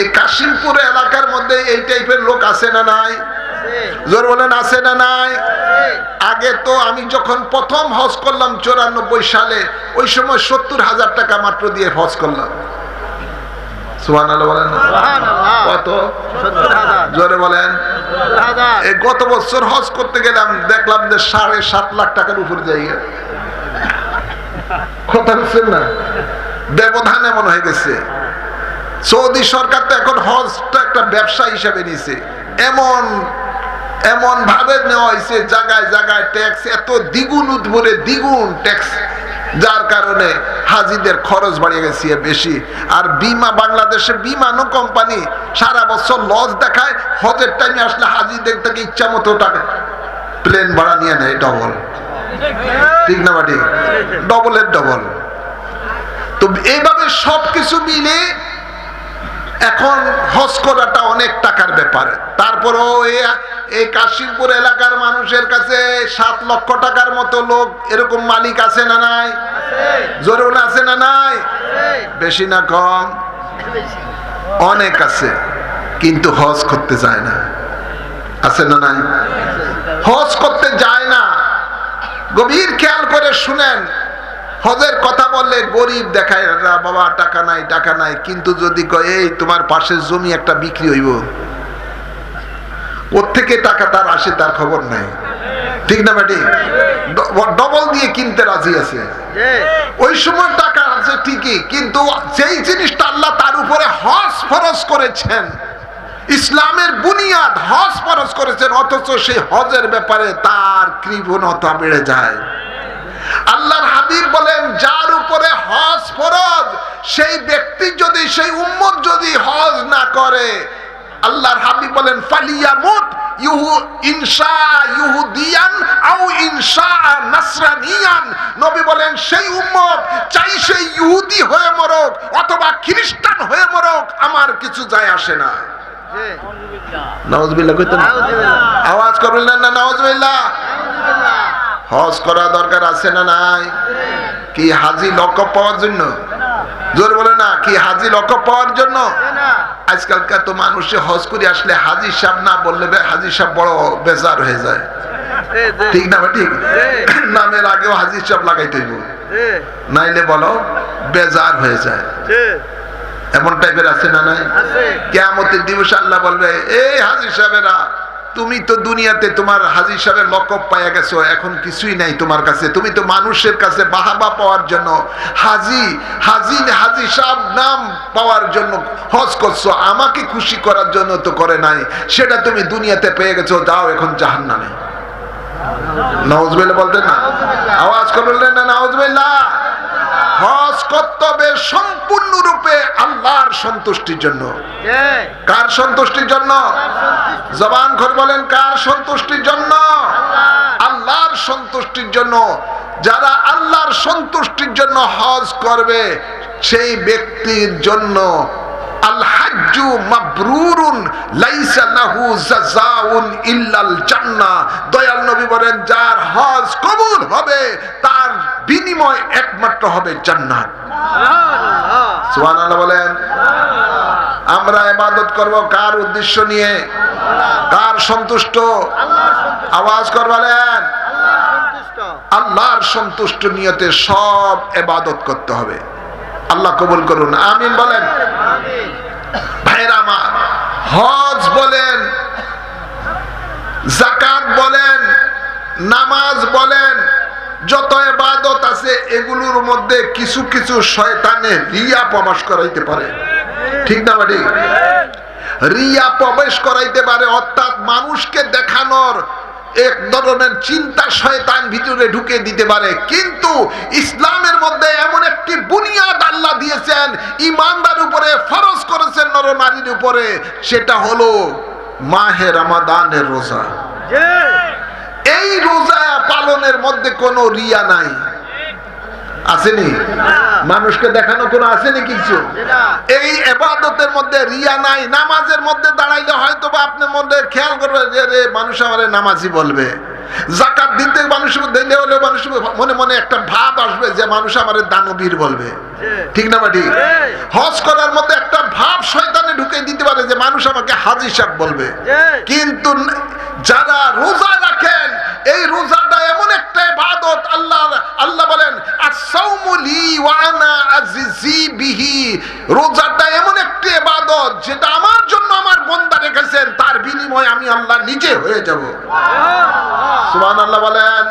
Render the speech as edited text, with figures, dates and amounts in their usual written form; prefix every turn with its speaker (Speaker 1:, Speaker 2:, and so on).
Speaker 1: এই কাশিমপুর এলাকার মধ্যে এই টাইপের লোক আছে না নাই? জোর বলেন আছে না নাই? আগে তো আমি যখন প্রথম হজ করলাম 94 সালে, ওই সময় 70,000 টাকা মাত্র দিয়ে হজ করলাম। সুবহানাল্লাহ বলেন না? কত? 70,000। জোরে বলেন। এই গত বছর হজ করতে গেলাম, দেখলাম যে 7.5 লাখ টাকার উপর জায়গা। কথা বুঝছেন না? ব্যবধান এমন হয়ে গেছে। সৌদি সরকার তো এখন হজটা একটা ব্যবসা হিসাবে নিছে। এমন ভাবে নেওয়া হয়েছে, জায়গায় জায়গায় ট্যাক্স, এত দ্বিগুণ উদ্ভরে দ্বিগুণ ট্যাক্স, যার কারণে হাজিদের খরচ বাড়িয়ে গেছে বেশি। আর বিমা, বাংলাদেশের বিমানো কোম্পানি সারা বছর লস দেখায়, হজের টাইমে আসলে হাজিদের থেকে ইচ্ছা মতো টাকা প্লেন ভাড়া নিয়ে নেয় ডবল। ঠিক না বাড়ি? ডবলের ডবল। তো এইভাবে সবকিছু মিলে এখন হজ করাটা অনেক টাকার ব্যাপার। তারপরও এই কাশিমপুর এলাকার মানুষের কাছে 7 লক্ষ টাকার মতো লোক এরকম মালিক আছে না নাই? জরুর আছে না নাই? বেশি না কম? অনেক আছে, কিন্তু হজ করতে যায় না। আছে না নাই? হজ করতে যায় না। গভীর খেয়াল করে শুনেন, হজের কথা বললে গরিব দেখায়, বাবা টাকা নাই টাকা নাই, কিন্তু যদি কয় এই তোমার পাশের জমি একটা বিক্রি হইব, ওর থেকে টাকা তার আসে তার খবর নাই। ঠিক না বেটি? ডবল দিয়ে কিনতে রাজি আছে। ওই সময় টাকা আছে ঠিকই, কিন্তু যেই জিনিসটা আল্লাহ তার উপরে হজ ফরজ করেছেন, ইসলামের বুনিয়াদ হজ ফরজ করেছেন, অথচ সেই হজের ব্যাপারে তার কৃপণতা বেড়ে যায়। আল্লাহর হাবিব বলেন, যার উপরে হজ ফরজ সেই ব্যক্তি যদি, সেই উম্মত যদি হজ না করে, আল্লাহর হাবিব বলেন ফালিয়ামুত ইনশা ইহুদিয়ান আও ইনশা নাসরানিয়ান। নবী বলেন সেই উম্মত চাই সে ইহুদি হয়ে মরক অথবা খ্রিস্টান হয়ে মরক, আমার কিছু যায় আসে না। নাউজুবিল্লাহ কইতেন? আওয়াজ করবেন না? নাউজুবিল্লাহ। হজ করা দরকার আছে না নাই? কি হাজি লকব পাওয়ার জন্য? জোর বলে না, কি হাজি লকব পাওয়ার জন্য? আজকালকার তো মানুষে হজ করে আসলে হাজি সাহেব না বললে হাজি সাহেব বড় বেজার হয়ে যায়। ঠিক না? ঠিক। নামের আগেও হাজি সাহেব লাগাইতে হইব, নাইলে বলো বেজার হয়ে যায়। এমন টাইপের আছে না নাই? কিয়ামতের দিবস আল্লাহ বলবে, এই হাজি সাহেবেরা, তুমি তো দুনিয়াতে তোমার হাজি সাহেবের লকব পাইয়া গেছো, এখন কিছুই নাই তোমার কাছে। তুমি তো মানুষের কাছে বাহাবা পাওয়ার জন্য হাজি হাজি হাজি সাহেব নাম পাওয়ার জন্য হজ করছো, আমাকে খুশি করার জন্য তো করে নাই। সেটা তুমি দুনিয়াতে পেয়ে গেছো, যাও এখন জাহান্নামে। নাউজুবিল্লাহ বলতেন না? আওয়াজ করলেন না? নাউজুবিল্লাহ। হজ কর্তব্য সম্পূর্ণরূপে আল্লাহর সন্তুষ্টির জন্য। কার সন্তুষ্টির জন্য? জবান করে বলেন, কার সন্তুষ্টির জন্য? আল্লাহর সন্তুষ্টির জন্য। যারা আল্লাহর সন্তুষ্টির জন্য হজ করবে, সেই ব্যক্তির জন্য আল হাজ্জু মাবরুরুন লাইসা লাহু জাযাউন ইল্লাল জান্নাহ। দয়াল নবী বলেন, যার হজ কবুল হবে তার বিনিময় একমাত্র হবে জান্নাত। সুবহানাল্লাহ বলেন। আমরা ইবাদত করব কার উদ্দেশ্য নিয়ে? কার সন্তুষ্ট? আওয়াজ করে বলেন, আল্লাহর সন্তুষ্ট নিয়তে সব ইবাদত করতে হবে। আল্লাহ কবুল করুন, আমিন বলেন। ভাইরা আমার, হজ বলেন, যাকাত বলেন, নামাজ বলেন, যত ইবাদত আছে এগুলোর মধ্যে কিছু কিছু শয়তানে রিয়া প্রবেশ করাইতে পারে। ঠিক না বাড়ি? রিয়া প্রবেশ করাইতে পারে, অর্থাৎ মানুষকে দেখানোর এক ধরনের চিন্তা শয়তান ভিতরে ঢুকে দিতে পারে। কিন্তু ইসলামের মধ্যে এমন একটি বুনিয়াদ আল্লাহ দিয়েছেন, ঈমানদার উপরে ফরজ করেছেন নর নারীর উপরে, সেটা হলো মাহে রমাদানের রোজা। এই রোজা পালনের মধ্যে কোনো রিয়া নাই। আসেনি? মানুষকে দেখানো কোনো আসেনি কিছু? এই ইবাদতের মধ্যে রিয়া নাই। নামাজের মধ্যে দাঁড়াইলে হয়তো বা আপনার মধ্যে খেয়াল করবে যে রে মানুষ আমারে নামাজি বলবে। যাকাত দিতে মানুষ দিলে হলে মানুষ মনে মনে একটা ভাব আসবে যে মানুষ আমারে দানবীর বলবে। ঠিক না বাটি? হজ করার মধ্যে একটা ভাব শয়তানে ঢুকে দিতে পারে যে মানুষ আমাকে হাজী সাহেব বলবে, কিন্তু যারা রোজা রাখেন এই রোজাটা এমন একটা ইবাদত, আল্লাহ বলেন আস-সাওমু লি ওয়া আনা আজিজি বিহি, রোজাটা এমন একটা ইবাদত যেটা আমার জন্য আমার বান্দা রেখেছেন, তার বিনিময়ে আমি আল্লাহ নিজে হয়ে যাব। সুবহানাল্লাহ বলেন।